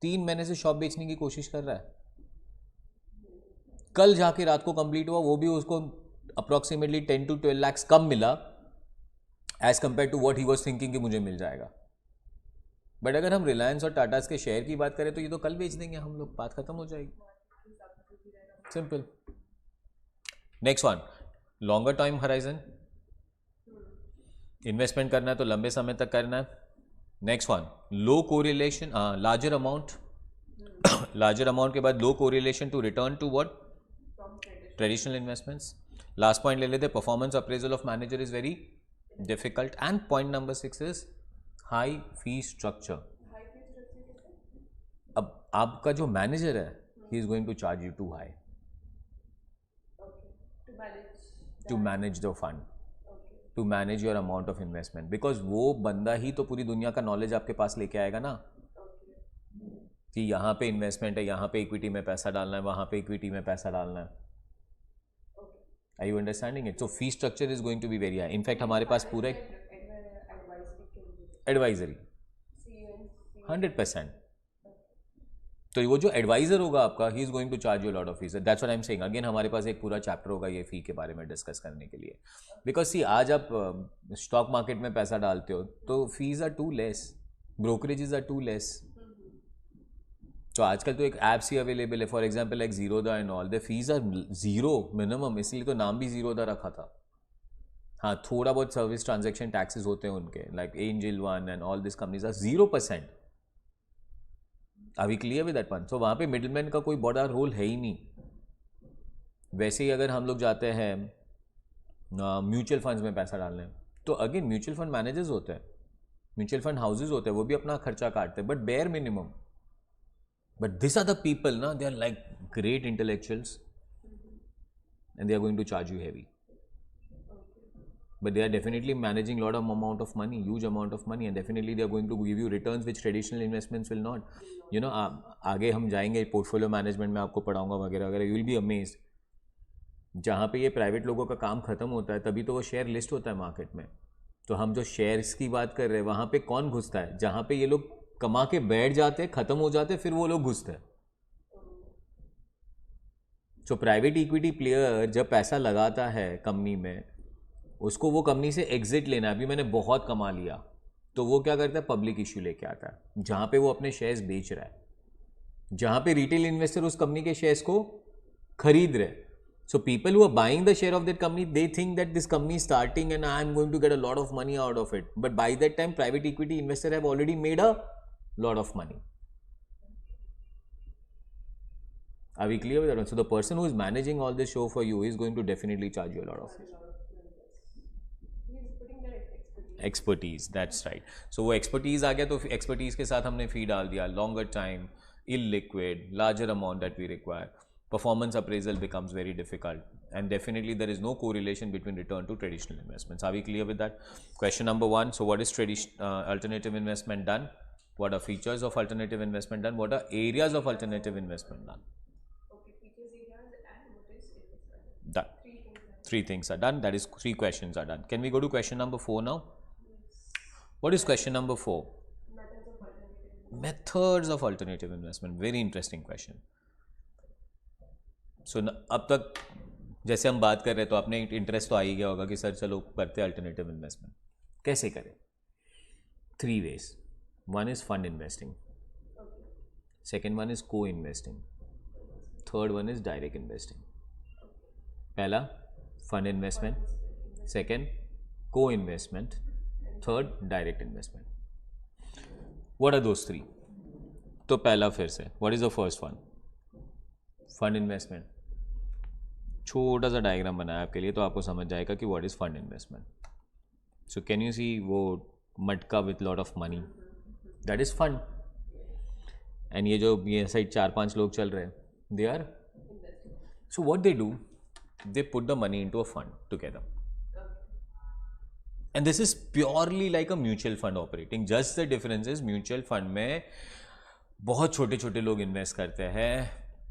3 महीने से शॉप बेचने की कोशिश कर रहा है. कल जाके रात को कंप्लीट हुआ, वो भी उसको अप्रोक्सीमेटली 10 to 12 lakhs कम मिला as compare to what he was thinking कि मुझे मिल जाएगा. बट अगर हम रिलायंस और टाटास के शेयर की बात करें तो ये तो कल बेच देंगे हम लोग, बात खत्म हो जाएगी. Simple. Next one, longer time horizon. Investment करना है तो लंबे समय तक करना है. Next one, low correlation, larger amount. Larger amount के बाद low correlation to return to what? Traditional investments. Last point ले लेते, performance appraisal of manager is very difficult. And point number 6 is high fee structure. अब आपका जो manager है he is going to charge you too high to manage the fund, to manage your amount of investment. Because वो बंदा ही तो पूरी दुनिया का नॉलेज आपके पास लेके आएगा ना, कि यहाँ पे इन्वेस्टमेंट है, यहाँ पे इक्विटी में पैसा डालना है, वहाँ पे इक्विटी में पैसा डालना है. Are you understanding it? So fee structure is going to be very high. In fact हमारे पास पूरा एडवाइजरी 100%. तो वो जो एडवाइजर होगा आपका, he is going to charge you lot of fees. That's what I am saying. Again हमारे पास एक पूरा चैप्टर होगा ये फी के बारे में डिस्कस करने के लिए. बिकॉज सी आज आप स्टॉक मार्केट में पैसा डालते हो तो fees are too less, brokerages are too less. तो आजकल तो एक ऐप्स ही अवेलेबल है, for example like Zerodha and all, the fees are zero minimum, इसलिए तो नाम भी जीरोदा रखा था. हाँ, थोड़ा बहुत सर्विस ट्रांजेक्शन टैक्सेस होते हैं उनके, like Angel One and all this companies are 0%. अभी clear with that one. So वहाँ पे मिडलमैन का कोई बड़ा रोल है ही नहीं. वैसे ही अगर हम लोग जाते हैं म्यूचुअल फंड्स में पैसा डालने, तो अगेन म्यूचुअल फंड मैनेजर्स होते हैं, म्यूचुअल फंड हाउसेज होते हैं, वो भी अपना खर्चा काटते हैं, but bare minimum. But this are the people ना, they are like great intellectuals and they are going to charge you heavy. But they are definitely managing lot of amount of money, huge amount of money, and definitely they are going to give you returns which traditional investments will not. You know, आगे हम जाएंगे portfolio management में, आपको पढ़ाऊंगा वगैरह वगैरह, you will be amazed. जहाँ पे ये प्राइवेट लोगों का काम खत्म होता है तभी तो वो शेयर लिस्ट होता है मार्केट में. तो हम जो शेयर्स की बात कर रहे हैं, वहाँ पे कौन घुसता है? जहाँ पे ये लोग कमा के बैठ जाते हैं, खत्म हो जाते हैं, फिर वो लोग घुसते हैं. सो प्राइवेट इक्विटी प्लेयर जब पैसा लगाता है कंपनी में, उसको वो कंपनी से एग्जिट लेना है. अभी मैंने बहुत कमा लिया, तो वो क्या करता है? पब्लिक इश्यू लेके आता है, जहाँ पे वो अपने शेयर्स बेच रहा है, जहाँ पे रिटेल इन्वेस्टर उस कंपनी के शेयर्स को खरीद रहे. So people who are buying the share of that company, they think that this company starting and I am going to get a lot of money out of it. But by that time private equity investor have already made a lot of money. Are we clear with that one? So the person who is managing all this show for you is going to definitely charge you a lot of expertise. That's right. So वो expertise आ गया, तो expertise के साथ हमने फी डाल दिया, longer time, illiquid, larger amount that we require. Performance appraisal becomes very difficult, and definitely there is no correlation between return to traditional investments. Are we clear with that? Question number 1. So what is alternative investment done? What are features of alternative investment done? What are areas of alternative investment done? Okay, features, areas, and what is investment? Done. Three things are done. That is 3 questions are done. Can we go to question number 4 now? What is question number 4? Methods of alternative investment. Very interesting question. So अब तक जैसे हम बात कर रहे हैं, तो आपने इंटरेस्ट तो आ ही गया होगा कि सर चलो करते हैं अल्टरनेटिव इन्वेस्टमेंट. कैसे करें? 3 ways. One is fund investing. Second one is co-investing. Third one is direct investing. पहला fund investment. Second co-investment. Third direct investment. What are those 3? तो पहला फिर से, what is the first one? Fund investment. छोटा सा diagram बनाया आपके लिए, तो आपको समझ जाएगा कि what is fund investment. So can you see वो मटका with lot of money? That is fund. And ये जो ये साइड 4-5 लोग चल रहे हैं, they are. So what they do, they put the money into a fund together. And this is purely like a mutual fund operating. Just the difference is mutual fund में बहुत छोटे छोटे लोग इन्वेस्ट करते हैं.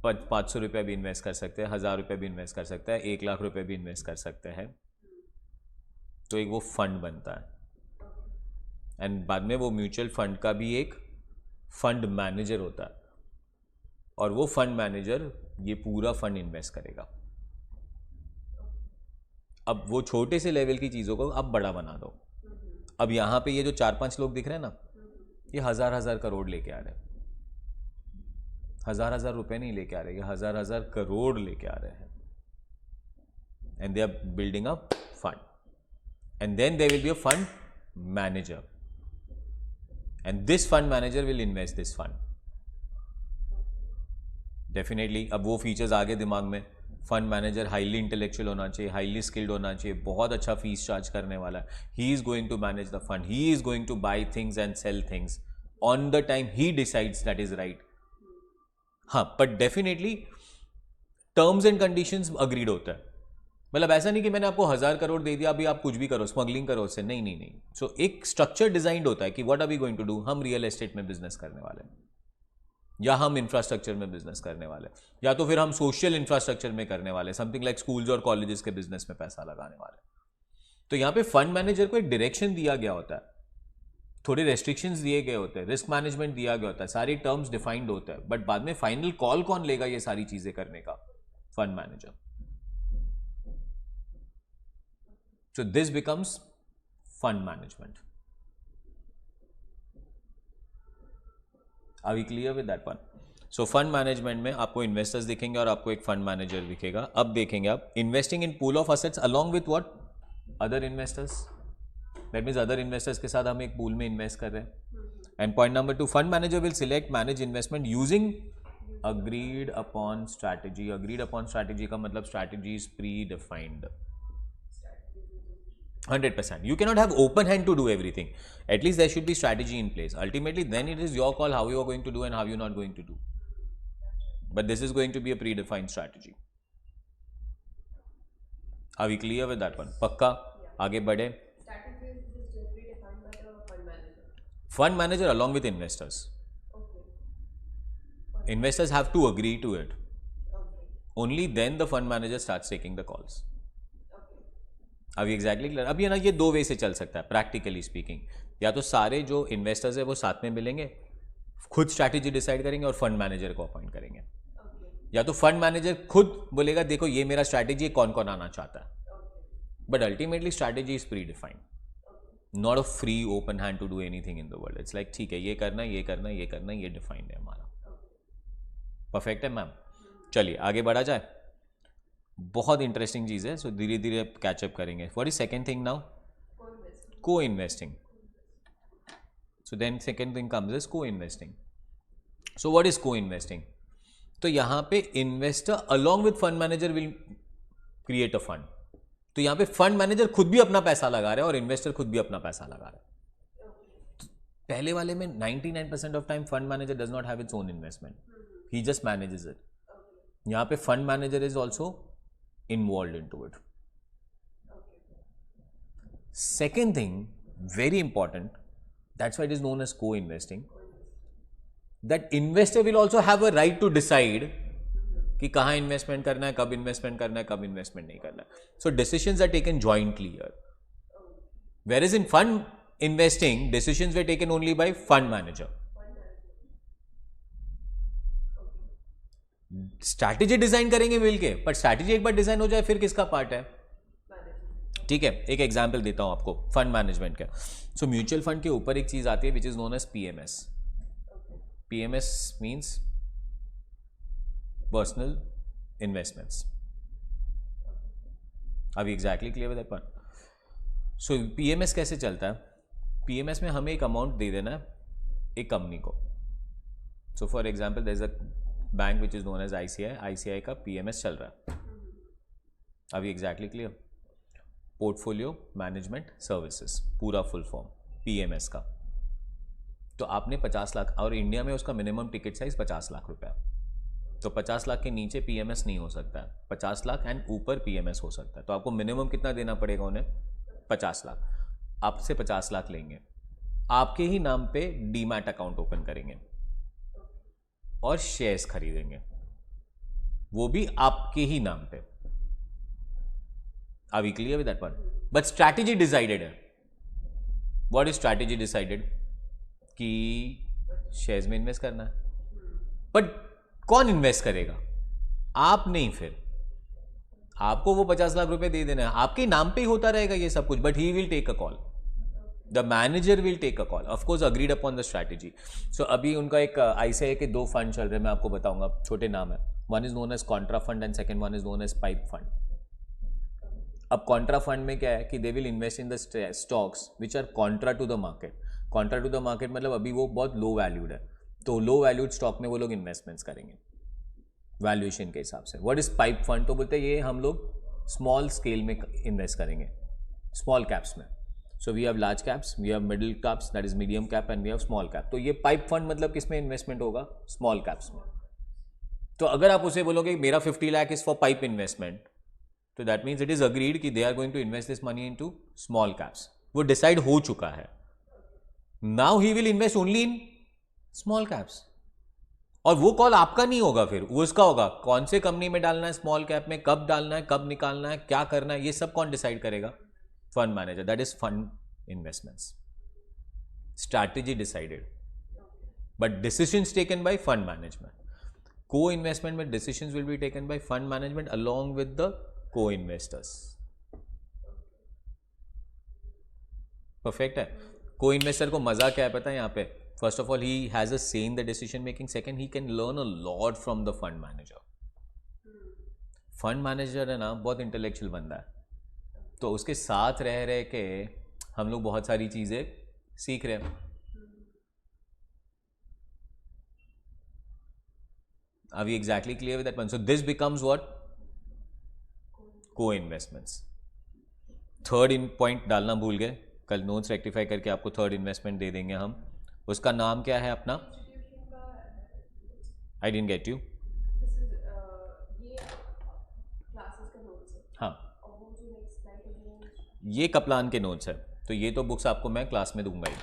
500 रुपया भी इन्वेस्ट कर सकते हैं, 1000 रुपया भी इन्वेस्ट कर सकते हैं, 1 लाख रुपये भी इन्वेस्ट कर सकते हैं. तो एक वो फंड बनता है. एंड बाद में वो म्यूचुअल फंड का भी एक फंड मैनेजर होता है, और वो फंड मैनेजर ये पूरा फंड इन्वेस्ट करेगा. अब वो छोटे से लेवल की चीज़ों को अब बड़ा बना दो. अब यहाँ पे ये जो 4-5 लोग दिख रहे हैं ना, ये 1000 करोड़ लेके आ रहे हैं. 1000 रुपए नहीं लेके आ रहे, ये 1000 करोड़ लेके आ रहे हैं. And they are building a fund, and then there will be a fund manager, and this fund manager will invest this fund. Definitely अब वो फीचर्स आगे दिमाग में. फंड मैनेजर हाईली इंटेलेक्चुअल होना चाहिए, हाईली स्किल्ड होना चाहिए, बहुत अच्छा फीस चार्ज करने वाला है. He is going to manage the fund, he is going to buy things and sell things on the time he decides that is right. हाँ, but definitely terms and conditions agreed होता है. मतलब ऐसा नहीं कि मैंने आपको 1000 करोड़ दे दिया, अभी आप कुछ भी करो, स्मगलिंग करो उससे. नहीं नहीं नहीं. सो एक स्ट्रक्चर डिजाइंड होता है कि what are we going to do. हम रियल एस्टेट में बिजनेस करने वाले हैं, या हम इंफ्रास्ट्रक्चर में बिजनेस करने वाले, या तो फिर हम सोशल इंफ्रास्ट्रक्चर में करने वाले, समथिंग लाइक स्कूल्स और कॉलेजेस के बिजनेस में पैसा लगाने वाले. तो यहाँ पे फंड मैनेजर को एक डायरेक्शन दिया गया होता है, थोड़े रेस्ट्रिक्शंस दिए गए होते हैं, रिस्क मैनेजमेंट दिया गया होता है, सारी टर्म्स डिफाइंड होते हैं. बट बाद में फाइनल कॉल कौन लेगा ये सारी चीजें करने का? Fund manager. So this becomes fund management. Are we clear with that one? So fund management में आपको इन्वेस्टर्स दिखेंगे और आपको एक फंड मैनेजर दिखेगा. अब देखेंगे आप investing in pool of assets along with what other investors. That means other investors के साथ हम एक पूल में इन्वेस्ट कर रहे हैं. And point number 2, fund manager will select manage investment using agreed upon strategy. Agreed upon strategy का मतलब strategy is pre defined 100%. You cannot have open hand to do everything. At least there should be strategy in place. Ultimately, then it is your call how you are going to do and how you are not going to do. But this is going to be a predefined strategy. Are we clear with that one? Pakka? आगे बढ़े. Strategy is just predefined by the fund manager. Fund manager along with investors. Okay. Investors have to agree to it. Okay. Only then the fund manager starts taking the calls. Okay. अभी exactly clear. अब ये ना ये 2 वे से चल सकता है practically speaking. या तो सारे जो इन्वेस्टर्स है वो साथ में मिलेंगे, खुद स्ट्रैटेजी डिसाइड करेंगे और फंड मैनेजर को अपॉइंट करेंगे. Okay. या तो फंड मैनेजर खुद बोलेगा देखो ये मेरा स्ट्रैटेजी है, कौन कौन आना चाहता है. But ultimately strategy is predefined, not a free open hand to do anything in the world. It's like ठीक है ये करना है, ये करना है, ये करना है, ये डिफाइंड है हमारा. परफेक्ट है मैम. चलिए आगे बढ़ा जाए. बहुत इंटरेस्टिंग चीज़ है. सो धीरे धीरे कैचअप करेंगे. What is second thing now? Co investing. So then second thing comes is co investing. So what is co investing? तो यहाँ पे investor along with fund manager will create a fund. तो यहाँ पे फंड मैनेजर खुद भी अपना पैसा लगा रहा है और इन्वेस्टर खुद भी अपना पैसा लगा रहा है. पहले वाले में 99% of time fund manager does not have its own investment, he just manages it. यहाँ पे fund manager is also involved into it. Second thing, very important, that's why it is known as co-investing, that investor will also have a right to decide कि कहाँ investment करना है, कब investment करना है, कब इन्वेस्टमेंट नहीं करना है. So decisions are taken jointly here. Whereas in fund investing, decisions were taken only by fund manager. Strategy design करेंगे मिलके, पर स्ट्रैटेजी एक बार डिजाइन हो जाए फिर किसका पार्ट है? ठीक है. एक एग्जांपल देता हूं आपको फंड मैनेजमेंट का. सो म्यूचुअल फंड के ऊपर एक चीज आती है which is known as PMS. PMS means personal investments. अभी exactly clear with that point. So PMS कैसे चलता है? पीएमएस में हमें एक अमाउंट दे देना है एक कंपनी को. So for example there is a bank which is known as ICI का पीएमएस चल रहा है. अभी exactly clear. Portfolio management services, पूरा फुल फॉर्म पीएमएस का. तो आपने 50 लाख, और इंडिया में उसका मिनिमम टिकट साइज 50 लाख रुपया. तो 50 लाख के नीचे पीएमएस नहीं हो सकता है, 50 लाख एंड ऊपर पीएमएस हो सकता है. तो आपको मिनिमम कितना देना पड़ेगा उन्हें? 50 लाख. आपसे 50 लाख लेंगे, आपके ही नाम पे डीमैट अकाउंट ओपन करेंगे और शेयर्स खरीदेंगे, वो भी आपके ही नाम पे. Are we clear with that point? But strategy decided है. What is strategy decided? कि शेयर्स में इन्वेस्ट करना है. बट कौन इन्वेस्ट करेगा? आप नहीं. फिर आपको वो 50 लाख रुपए दे देना है, आपके नाम पे ही होता रहेगा ये सब कुछ, but he will take a call. The manager will take a call, of course agreed upon the strategy. So अभी उनका एक आईसीआई के 2 फंड चल रहे हैं, मैं आपको बताऊंगा, छोटे नाम है. One is known as contra fund and second one is known as pipe fund. अब कॉन्ट्रा फंड में क्या है कि they will invest in the stocks which are contra to the market. Contra to the market मतलब अभी वो बहुत लो valued है, तो लो वैल्यूड स्टॉक में वो लोग इन्वेस्टमेंट्स करेंगे वैल्यूएशन के हिसाब से. What is pipe fund? तो बोलते हैं ये हम लोग स्मॉल स्केल में इन्वेस्ट करेंगे, स्मॉल कैप्स में. So we have large caps, we have middle caps, that is medium cap, and we have small cap. तो ये पाइप फंड मतलब किस में इन्वेस्टमेंट होगा? स्मॉल कैप्स में. तो अगर आप उसे बोलोगे मेरा 50 lakh is for pipe investment, तो that means it is agreed कि they are going to invest this money into small caps. वो डिसाइड हो चुका है. Now he will invest only in small caps. और वो कॉल आपका नहीं होगा, फिर वो उसका होगा. कौन से कंपनी में डालना है स्मॉल कैप में, कब डालना है, कब निकालना है, क्या करना है, ये सब कौन डिसाइड करेगा? Fund manager. That is fund investments. Strategy decided but decisions taken by fund management. को इन्वेस्टमेंट में decisions will be taken by fund management along with the को इन्वेस्टर्स. परफेक्ट है. को इन्वेस्टर को मजा क्या है पता है? यहाँ पे First of all, he has a say in the decision making. Second, he can learn a lot from the fund manager. Fund manager है ना, बहुत इंटेलेक्चुअल बंदा है, तो उसके साथ रह रह के हम लोग बहुत सारी चीज़ें सीख रहे हैं. Are we exactly clear with that one? So this becomes what? Co-investments. Third in point डालना भूल गए, कल नोट्स रेक्टिफाई करके आपको थर्ड इन्वेस्टमेंट दे देंगे हम. उसका नाम क्या है अपना? इंस्टीट्यूशन का I didn't get you. This is ये क्लासेस का नोट्स है हाँ, और वो जो नेक्स्ट स्लाइड है ये कप्लान के नोट्स है, तो ये तो बुक्स आपको मैं क्लास में दूंगा ही,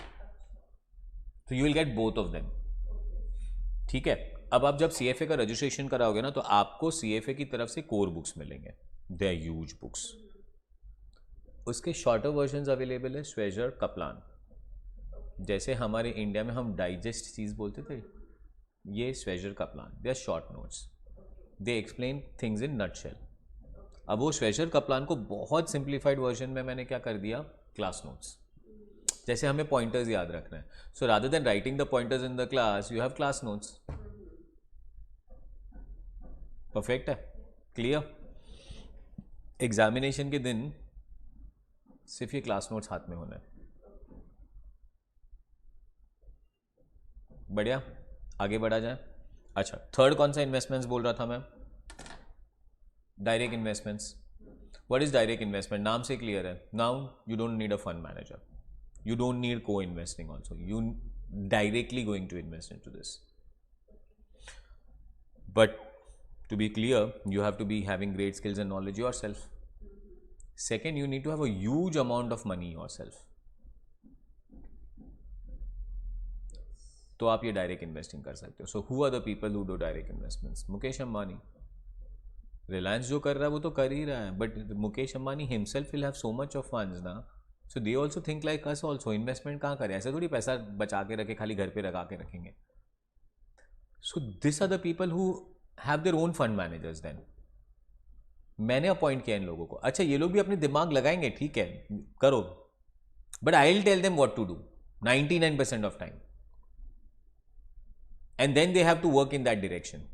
तो you will get both of them. ठीक है. अब आप जब CFA का रजिस्ट्रेशन कराओगे ना, तो आपको CFA की तरफ से कोर बुक्स मिलेंगे. They are huge books. उसके शॉर्टर वर्जन्स अवेलेबल है, स्वेजर, कप्लान. जैसे हमारे इंडिया में हम डाइजेस्ट चीज़ बोलते थे, ये Schweser, Kaplan, they are short notes. They explain things in nutshell. अब वो स्वेजर, कप्लान को बहुत सिंप्लीफाइड वर्जन में मैंने क्या कर दिया, क्लास नोट्स. जैसे हमें पॉइंटर्स याद रखना है, so rather than writing the pointers in the class, you have class notes. Perfect है, क्लियर. एग्जामिनेशन के दिन सिर्फ ये क्लास नोट्स हाथ में होना है. बढ़िया, आगे बढ़ा जाए. अच्छा, थर्ड कौन सा इन्वेस्टमेंट्स बोल रहा था मैं? Direct investments. What is direct investment? नाम से क्लियर है. Now you don't need a fund manager, you don't need co-investing also, you directly going to invest into this. But to be clear, you have to be having great skills and knowledge yourself. Second, you need to have a huge amount of money yourself. तो आप ये direct investing कर सकते हो. So who are the people who do direct investments? Mukesh Ambani. Reliance जो कर रहा है वो तो कर ही रहा है, but Mukesh Ambani himself will have so much of funds ना, so they also think like us also. Investment कहाँ करें? ऐसे थोड़ी पैसा बचा के रखे, खाली घर पे लगा के रखेंगे. So this are the people who have their own fund managers. Then मैंने अपॉइंट किया इन लोगों को. अच्छा, ये लोग भी अपने दिमाग लगाएंगे, ठीक है, करो, but I will tell them what to do 99% of time, and then they have to work in that direction.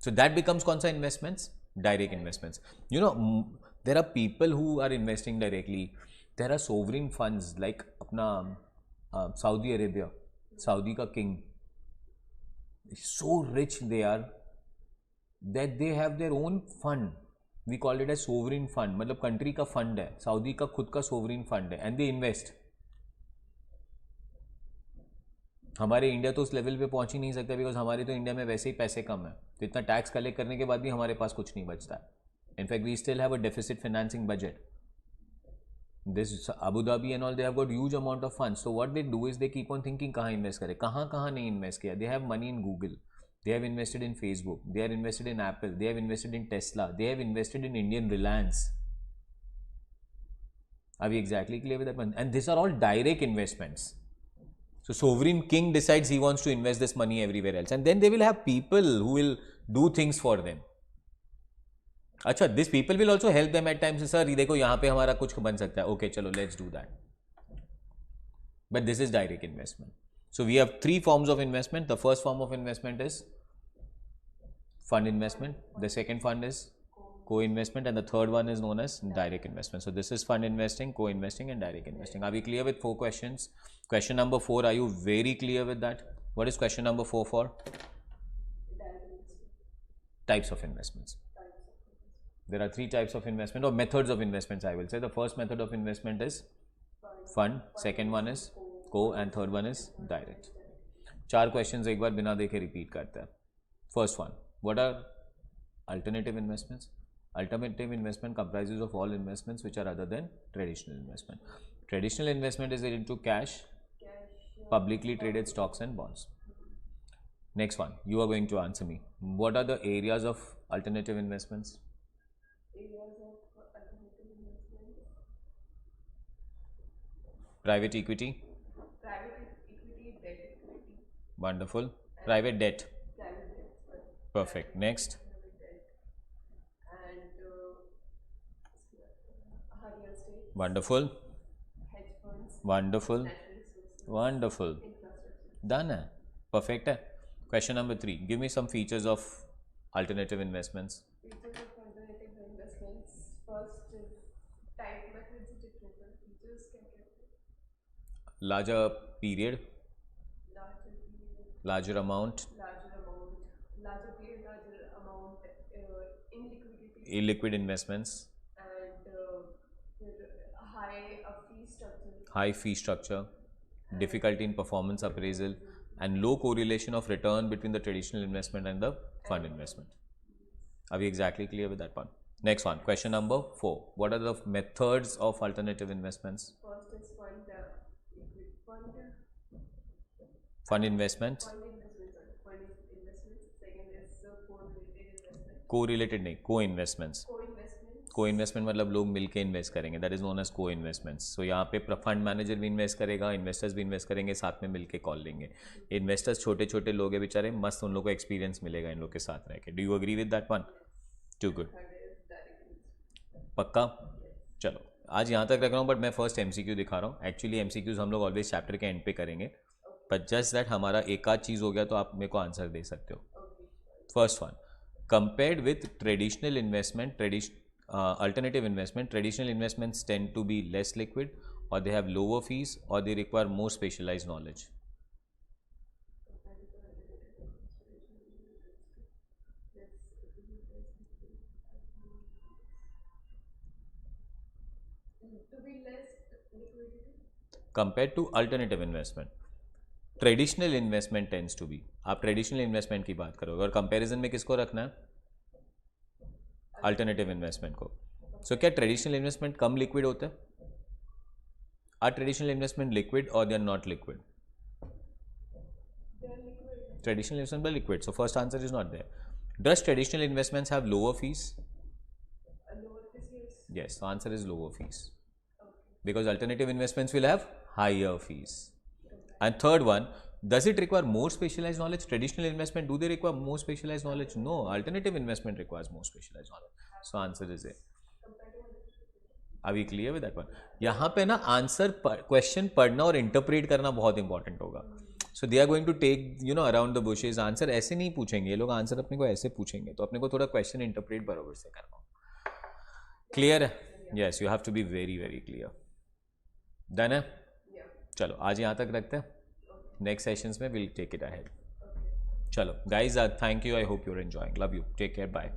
So that becomes कौन सा investments? Direct investments. You know, there are people who are investing directly. There are sovereign funds like अपना Saudi Arabia, Saudi का king. So rich they are that they have their own fund. We call it as sovereign fund. मतलब country का fund है, Saudi का खुद का sovereign fund है, and they invest. हमारे इंडिया तो उस लेवल पे पहुंच ही नहीं सकता, बिकॉज हमारे तो इंडिया में वैसे ही पैसे कम है, तो इतना टैक्स कलेक्ट करने के बाद भी हमारे पास कुछ नहीं बचता है. In fact we still have a deficit financing budget. This Abu Dhabi and all, they have got huge amount of funds. So what they do is they keep on thinking कहाँ इन्वेस्ट करें, कहाँ कहाँ नहीं इन्वेस्ट किया. They have money in Google, they have invested in Facebook, they are invested in Apple, they have invested in Tesla, they have invested in Indian Reliance. Are we exactly clear with that one? And these are all direct investments. So sovereign king decides he wants to invest this money everywhere else, and then they will have people who will do things for them. अच्छा, these people will also help them at times. Sir, ये देखो यहाँ पे हमारा कुछ बन सकता है. Okay, चलो, let's do that. But this is direct investment. So we have three forms of investment. The first form of investment is fund investment. The second fund is co-investment, and the third one is known as direct investment. So this is fund investing, co-investing, and direct investing. Are we clear with 4 questions? Question number 4, are you very clear with that? What is question number 4 for? Types of investments. There are 3 types of investment, or methods of investments, I will say. The first method of investment is fund, second one is co, and third one is direct. 4 questions एक बार बिना देखे repeat करते हैं. First one, what are alternative investments? Alternative investment comprises of all investments which are other than traditional investment. Traditional investment is into cash, publicly traded stocks and bonds. Next one, you are going to answer me. What are the areas of alternative investments? Areas of alternative investment. Private equity. Private equity, debt equity. Wonderful. Private debt. Private debt. Sorry. Perfect. Next. Private debt. And real estate. Wonderful. Hedge funds. Wonderful. Natural resources. Wonderful, infrastructure. Done है, perfect है. Question number 3, give me some features of alternative investments. Features of alternative investments. First, type methods are different, but features can get larger period, larger period, larger amount, larger period, larger amount in liquidity, illiquid investments, and high fee structure, difficulty in performance appraisal, and low correlation of return between the traditional investment and the fund investment. Are we exactly clear with that part? Next one, question number 4. What are the methods of alternative investments? First is fund, liquid fund, Fund investment, fund investments. Second is correlated investment. correlated नहीं, co-investments. Co-investments. को-इन्वेस्टमेंट मतलब लोग मिलके invest करेंगे, that is known as को-इन्वेस्टमेंट्स. सो यहाँ पे fund manager भी invest करेगा, investors भी इन्वेस्ट करेंगे, साथ में मिलके कॉल लेंगे. इन्वेस्टर्स छोटे छोटे लोग हैं बेचारे, मस्त उन लोग को एक्सपीरियंस मिलेगा इन लोग के साथ रह के. Do you agree with that one? Too good, Third is direct investment. पक्का. चलो आज यहाँ तक रख रहा हूँ, बट मैं फर्स्ट MCQ दिखा रहा हूँ. एक्चुअली MCQs हम लोग ऑलवेज चैप्टर के एंड पे करेंगे, बट जस्ट दैट हमारा एक आध चीज़ हो गया तो आप मेरे को आंसर दे सकते हो. First one, compared with traditional investment, alternative investment, traditional investments tend to be less liquid, or they have lower fees, or they require more specialized knowledge. To be less liquidity. Compared to alternative investment, traditional investment tends to be, आप traditional investment की बात करोगे और comparison में किसको रखना है? Alternative investment को. सो क्या ट्रेडिशनल इन्वेस्टमेंट कम लिक्विड होता है? आर ट्रेडिशनल इन्वेस्टमेंट लिक्विड और they are not liquid? They are liquid. Traditional investment liquid, so first answer is not there. Does traditional investments have lower fees? Lower fees, yes. Yes, the answer is lower fees, because alternative investments will have higher fees. And third one, does it require more specialized knowledge? Traditional investment, do they require more specialized knowledge? No, alternative investment requires more specialized knowledge. So answer is A. Are we clear with that one? यहाँ पे ना answer question पढ़ना और interpret करना बहुत important होगा. So they are going to take around the bushes. Answer ऐसे नहीं पूछेंगे ये लोग, आंसर अपने को ऐसे पूछेंगे, तो अपने को थोड़ा क्वेश्चन इंटरप्रेट बराबर से करना होगा. क्लियर है? Yes, you have to be very very clear. Done है? Yeah. चलो आज यहाँ तक रखते हैं, नेक्स्ट सेशंस में विल टेक इट अहेड. चलो guys, thank you, I hope you are enjoying. Love you, take care, bye.